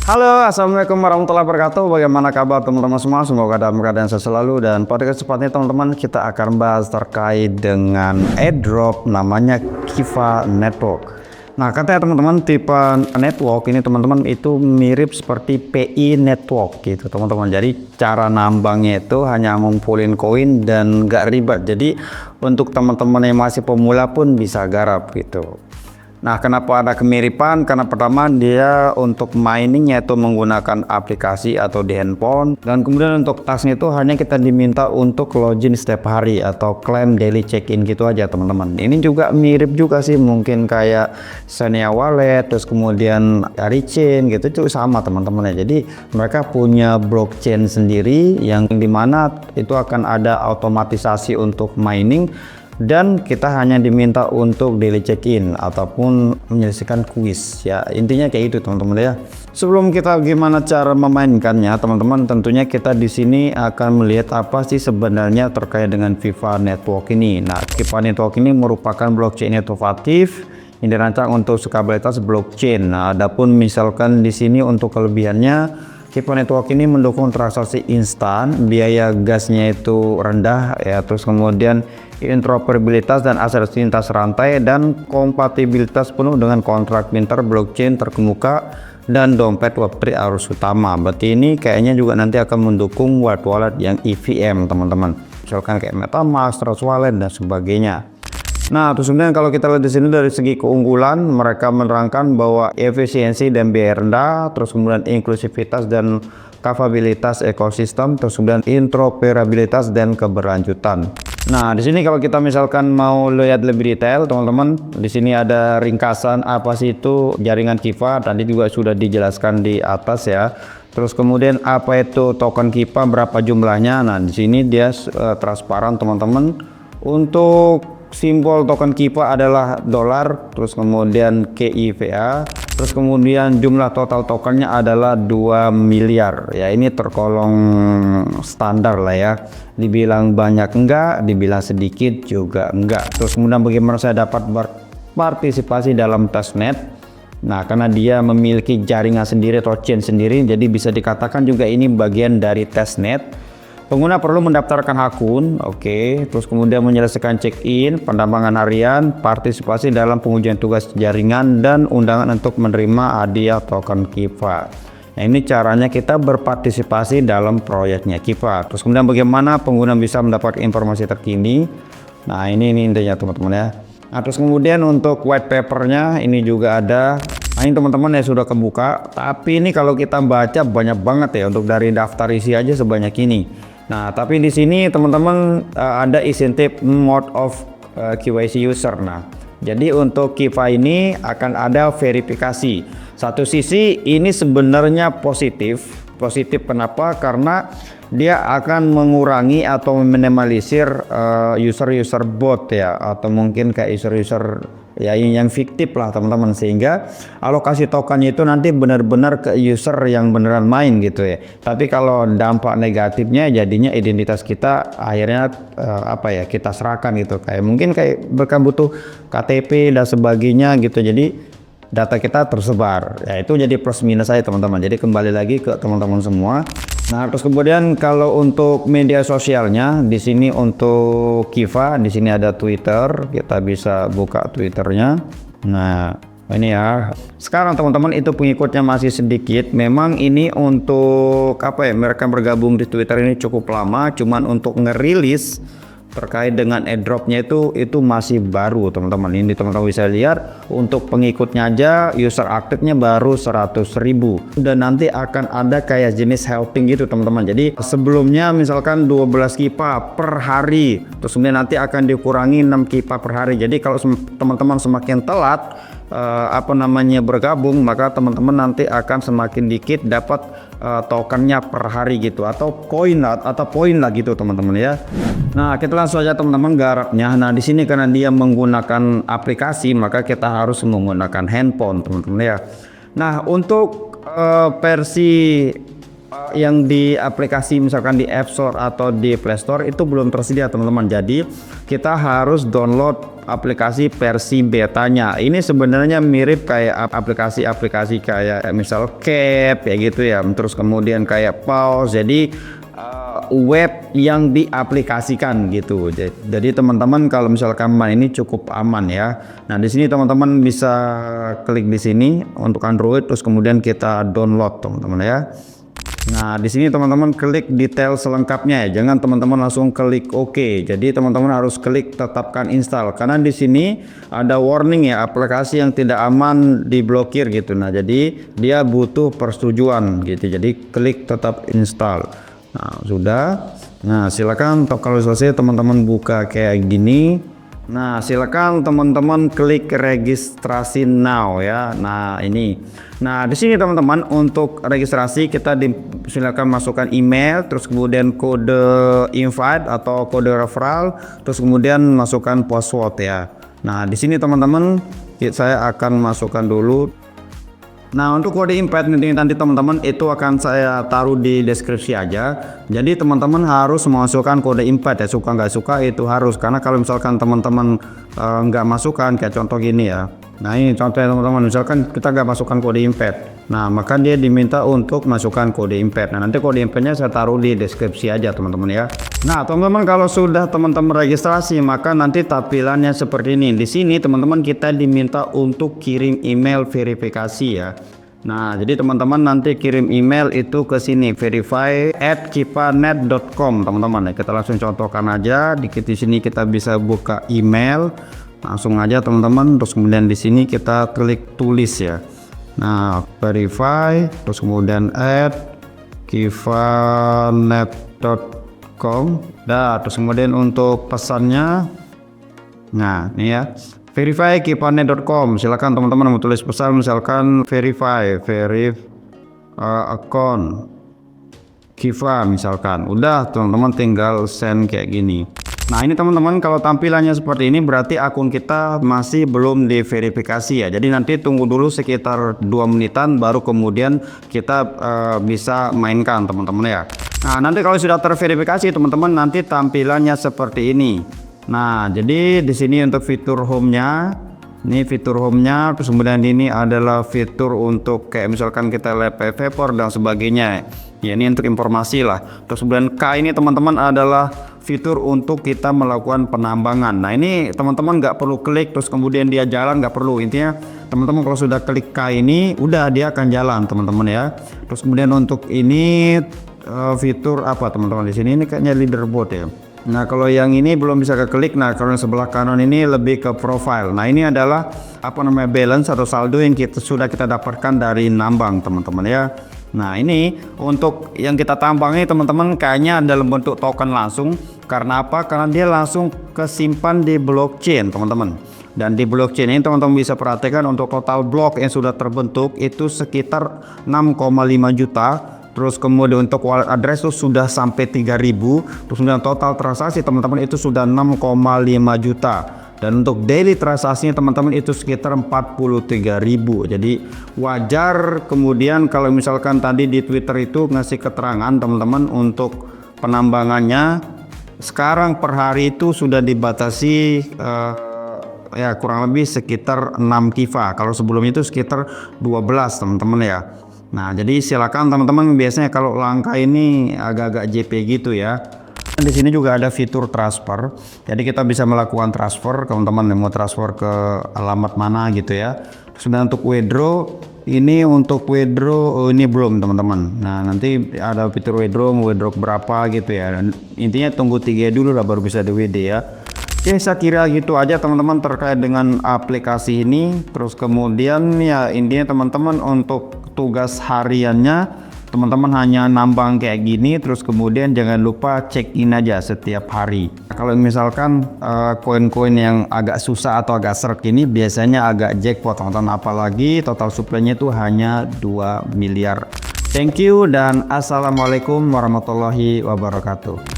Halo, assalamualaikum warahmatullahi wabarakatuh. Bagaimana kabar teman-teman semua? Semoga dalam keadaan sehat selalu. Dan pada kesempatan ini teman-teman, kita akan bahas terkait dengan airdrop namanya Kiva Network. Nah, katanya teman-teman, tipe network ini teman-teman itu mirip seperti PI Network gitu teman-teman. Jadi cara nambangnya itu hanya ngumpulin koin dan gak ribet. Jadi untuk teman-teman yang masih pemula pun bisa garap gitu. Nah, kenapa ada kemiripan? Karena pertama dia untuk miningnya itu menggunakan aplikasi atau di handphone, dan kemudian untuk tasnya itu hanya kita diminta untuk login setiap hari atau claim daily check-in gitu aja teman-teman. Ini juga mirip juga sih, mungkin kayak Xenia Wallet, terus kemudian Arichain gitu, itu sama teman-teman ya. Jadi mereka punya blockchain sendiri yang dimana itu akan ada otomatisasi untuk mining, dan kita hanya diminta untuk daily check-in ataupun menyelesaikan kuis ya, intinya kayak itu teman-teman ya. Sebelum kita gimana cara memainkannya teman-teman, tentunya kita di sini akan melihat apa sih sebenarnya terkait dengan Kiva Network ini. Nah, Kiva Network ini merupakan blockchain inovatif yang dirancang untuk skalabilitas blockchain. Nah, adapun misalkan di sini untuk kelebihannya, Kiva Network ini mendukung transaksi instan, biaya gasnya itu rendah ya, terus kemudian interoperabilitas dan akses lintas rantai, dan kompatibilitas penuh dengan kontrak pintar, blockchain terkemuka, dan dompet Web3 arus utama. Berarti ini kayaknya juga nanti akan mendukung wallet yang EVM teman-teman, misalkan kayak MetaMask, Trust Wallet dan sebagainya. Nah, terus kemudian kalau kita lihat di sini dari segi keunggulan, mereka menerangkan bahwa efisiensi dan biaya rendah, terus kemudian inklusivitas dan kapabilitas ekosistem, terus kemudian interoperabilitas dan keberlanjutan. Nah, di sini kalau kita misalkan mau lihat lebih detail, teman-teman, di sini ada ringkasan apa sih itu jaringan Kiva. Tadi juga sudah dijelaskan di atas ya. Terus kemudian apa itu token Kiva, berapa jumlahnya. Nah, di sini dia transparan teman-teman. Untuk simbol token Kiva adalah dolar, terus kemudian KIVA, terus kemudian jumlah total tokennya adalah 2 miliar ya. Ini tergolong standar lah ya, dibilang banyak enggak, dibilang sedikit juga enggak. Terus kemudian bagaimana saya dapat berpartisipasi dalam testnet. Nah, karena dia memiliki jaringan sendiri atau chain sendiri, jadi bisa dikatakan juga ini bagian dari testnet. Pengguna perlu mendaftarkan akun, oke, terus kemudian menyelesaikan check-in, pendampingan harian, partisipasi dalam pengujian tugas jaringan, dan undangan untuk menerima hadiah token Kiva. Nah, ini caranya kita berpartisipasi dalam proyeknya Kiva. Terus kemudian bagaimana pengguna bisa mendapat informasi terkini. Nah, ini intinya teman-teman ya. Nah, terus kemudian untuk white papernya ini juga ada. Nah, ini teman-teman ya sudah kebuka, tapi ini kalau kita baca banyak banget ya, untuk dari daftar isi aja sebanyak ini. Nah, tapi di sini teman-teman ada insentif mode of KYC user. Nah, jadi untuk Kiva ini akan ada verifikasi. Satu sisi ini sebenarnya positif. Kenapa? Karena dia akan mengurangi atau meminimalisir user-user bot ya, atau mungkin kayak user-user ya yang fiktif lah teman-teman, sehingga alokasi tokennya itu nanti benar-benar ke user yang beneran main gitu ya. Tapi kalau dampak negatifnya jadinya identitas kita akhirnya kita serahkan gitu, kayak mungkin kayak butuh KTP dan sebagainya gitu, jadi data kita tersebar ya. Itu jadi plus minus saya teman-teman, jadi kembali lagi ke teman-teman semua. Nah, terus kemudian kalau untuk media sosialnya di sini untuk Kiva, di sini ada Twitter, kita bisa buka Twitternya. Nah, ini ya. Sekarang teman-teman itu pengikutnya masih sedikit. Memang ini untuk mereka bergabung di Twitter ini cukup lama, cuman untuk ngerilis terkait dengan airdropnya itu masih baru teman-teman. Ini teman-teman bisa lihat untuk pengikutnya aja user aktifnya baru 100.000, dan nanti akan ada kayak jenis halving gitu teman-teman. Jadi sebelumnya misalkan 12 Kiva per hari, terus kemudian nanti akan dikurangi 6 Kiva per hari. Jadi kalau teman-teman semakin telat bergabung, maka teman-teman nanti akan semakin dikit dapat tokennya per hari gitu, atau koin atau poin lah gitu teman-teman ya. Nah, kita langsung aja teman-teman garapnya. Nah, di sini karena dia menggunakan aplikasi, maka kita harus menggunakan handphone teman-teman ya. Nah, untuk versi yang di aplikasi misalkan di App Store atau di Play Store itu belum tersedia teman-teman. Jadi kita harus download aplikasi versi betanya. Ini sebenarnya mirip kayak aplikasi-aplikasi kayak misal Cap kayak gitu ya. Terus kemudian kayak Pause. Jadi web yang diaplikasikan gitu. Jadi teman-teman kalau misalkan main ini cukup aman ya. Nah, di sini teman-teman bisa klik di sini untuk Android terus kemudian kita download teman-teman ya. Nah, di sini teman-teman klik detail selengkapnya ya. Jangan teman-teman langsung klik OK. Jadi teman-teman harus klik tetapkan install karena di sini ada warning ya, aplikasi yang tidak aman diblokir gitu. Nah, jadi dia butuh persetujuan gitu. Jadi klik tetap install. Nah, sudah. Nah, silakan kalau selesai teman-teman buka kayak gini. Nah, silakan teman-teman klik registrasi now ya. Nah, ini. Nah, di sini teman-teman untuk registrasi kita silakan masukkan email, terus kemudian kode invite atau kode referral, terus kemudian masukkan password ya. Nah, di sini teman-teman saya akan masukkan dulu. Nah, untuk kode invite nanti teman-teman itu akan saya taruh di deskripsi aja. Jadi teman-teman harus memasukkan kode invite ya, suka nggak suka itu harus, karena kalau misalkan teman-teman nggak masukkan kayak contoh gini ya. Nah, ini contohnya teman-teman, misalkan kita nggak masukkan kode invite. Nah, maka dia diminta untuk masukkan kode invite. Nah, nanti kode invite-nya saya taruh di deskripsi aja teman-teman ya. Nah, teman-teman kalau sudah teman-teman registrasi maka nanti tampilannya seperti ini. Di sini teman-teman kita diminta untuk kirim email verifikasi ya. Nah, jadi teman-teman nanti kirim email itu ke sini verify@kifanet.com teman-teman ya. Kita langsung contohkan aja. Di sini kita bisa buka email. Langsung aja teman-teman, terus kemudian di sini kita klik tulis ya. Nah, verify terus kemudian @kifanet.com. Nah, terus kemudian untuk pesannya, nah ini ya, verify kifanet.com. Silakan teman-teman mau tulis pesan misalkan verify account Kifa misalkan. Udah teman-teman tinggal send kayak gini. Nah, ini teman-teman kalau tampilannya seperti ini berarti akun kita masih belum diverifikasi ya. Jadi nanti tunggu dulu sekitar 2 menitan baru kemudian kita bisa mainkan teman-teman ya. Nah, nanti kalau sudah terverifikasi teman-teman nanti tampilannya seperti ini. Nah, jadi di sini untuk fitur home-nya, ini fitur home-nya, terus kemudian ini adalah fitur untuk kayak misalkan kita lap vapor dan sebagainya. Ya, ini untuk informasi lah. Terus kemudian K ini teman-teman adalah fitur untuk kita melakukan penambangan. Nah, ini teman-teman nggak perlu klik terus kemudian dia jalan, nggak perlu. Intinya teman-teman kalau sudah klik K ini udah dia akan jalan teman-teman ya. Terus kemudian untuk ini fitur apa teman-teman di sini, ini kayaknya leaderboard ya. Nah, kalau yang ini belum bisa keklik. Nah, kalau yang sebelah kanan ini lebih ke profile. Nah, ini adalah apa namanya, balance atau saldo yang sudah kita dapatkan dari nambang teman-teman ya. Nah, ini untuk yang kita tambangi teman-teman kayaknya dalam bentuk token langsung. Karena apa? Karena dia langsung kesimpan di blockchain teman-teman. Dan di blockchain ini teman-teman bisa perhatikan untuk total blok yang sudah terbentuk itu sekitar 6,5 juta. Terus kemudian untuk wallet address itu sudah sampai 3.000. Terus kemudian total transaksi teman-teman itu sudah 6,5 juta. Dan untuk daily transaksinya teman-teman itu sekitar 43.000. Jadi wajar kemudian kalau misalkan tadi di Twitter itu ngasih keterangan teman-teman untuk penambangannya sekarang per hari itu sudah dibatasi ya kurang lebih sekitar 6 kifa. Kalau sebelumnya itu sekitar 12 teman-teman ya. Nah, jadi silakan teman-teman, biasanya kalau langkah ini agak-agak JP gitu ya. Di sini juga ada fitur transfer. Jadi kita bisa melakukan transfer, teman-teman yang mau transfer ke alamat mana gitu ya. Sebenarnya untuk withdraw, ini untuk withdraw ini belum teman-teman. Nah, nanti ada fitur withdraw, mau withdraw berapa gitu ya. Dan intinya tunggu 3 dulu lah baru bisa di WD ya. Oke, saya kira gitu aja teman-teman terkait dengan aplikasi ini. Terus kemudian ya intinya teman-teman untuk tugas hariannya teman-teman hanya nambang kayak gini. Terus kemudian jangan lupa check in aja setiap hari. Kalau misalkan koin-koin yang agak susah atau agak seret ini biasanya agak jackpot teman-teman, apalagi total supply-nya itu hanya 2 miliar. Thank you dan assalamualaikum warahmatullahi wabarakatuh.